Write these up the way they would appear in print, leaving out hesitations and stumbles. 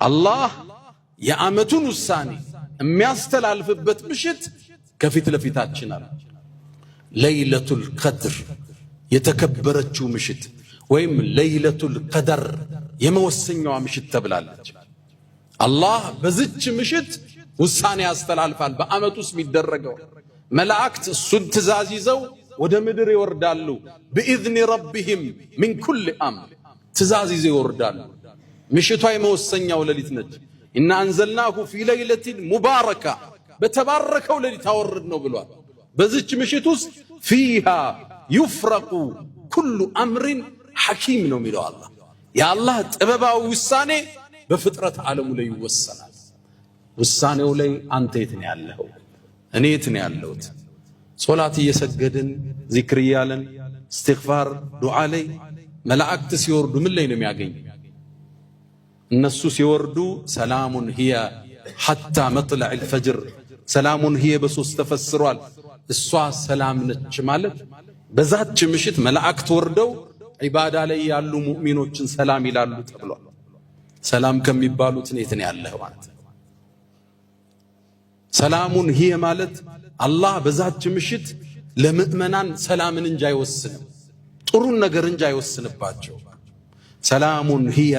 አላህ የዓመቱን ውሳኔ የሚያስተላልፍበት ምሽት ከፊት ለፊታችን አለ። ለይለቱል ቀድር የተከበረችው ምሽት ወይም ለይለቱል ቀደር የመወሰኛዋ ምሽት ተብላለች። አላህ በዚች ምሽት ውሳኔ ያስተላልፋል። በዓመት ውስጥ የሚደረገው መላእክት እሱን ትእዛዝ ይዘው ወደ ምድር ይወርዳሉ። بإذن ربهم من كل أمر ትእዛዝ ይዘው ይወርዳሉ። ምሽቷ የመወሰኛው ሌሊት ነች። ኢና አንዘልናሁ ፊ ለይለቲን ሙባረካ በተባረከው ሌሊት አወረድ ነው ብሏል። በዚች ምሽት ውስጥ ፊሃ ይፍረቁ ኩሉ አምሪን ሐኪም ነው የሚለው አላህ። የአላህ ጥበባዊ ውሳኔ በፍጥረት ዓለሙ ላይ ይወሰናል። ውሳኔው ላይ አንተ የት ነው ያለኸው? እኔ የት ነው ያለሁት? ሶላት እየሰገድን ዚክር እያለን እስትግፋር ዱዓ ላይ መላእክት ሲወርዱ ምን ላይ ነው የሚያገኝ? እነሱ ሲወርዱ ሰላሙን ሂየ ሐታ መጥለዕል ፈጅር። ሰላሙን ሂየ በሶስት ተፈስሯል። እሷ ሰላም ነች ማለት በዛች ምሽት መላእክት ወርደው ዒባዳ ላይ ያሉ ሙእሚኖችን ሰላም ይላሉ ተብሏል። ሰላም ከሚባሉት የት ነው ያለህ ማለት ነው። ሰላሙን ሂየ ማለት አላህ በዛች ምሽት ለምእመናን ሰላምን እንጂ አይወስንም፣ ጥሩን ነገር እንጂ አይወስንባቸው። ሰላሙን ሂየ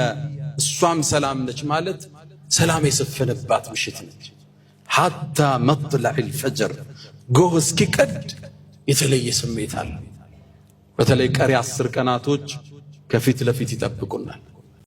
እሷም ሰላም ነች ማለት ሰላም የሰፈነባት ምሽት ነች። ሐታ መጥለዕል ፈጅር ጎህ እስኪቀድ የተለየ ስሜት አለ። በተለይ ቀሪ 10 ቀናቶች ከፊት ለፊት ይጠብቁናል።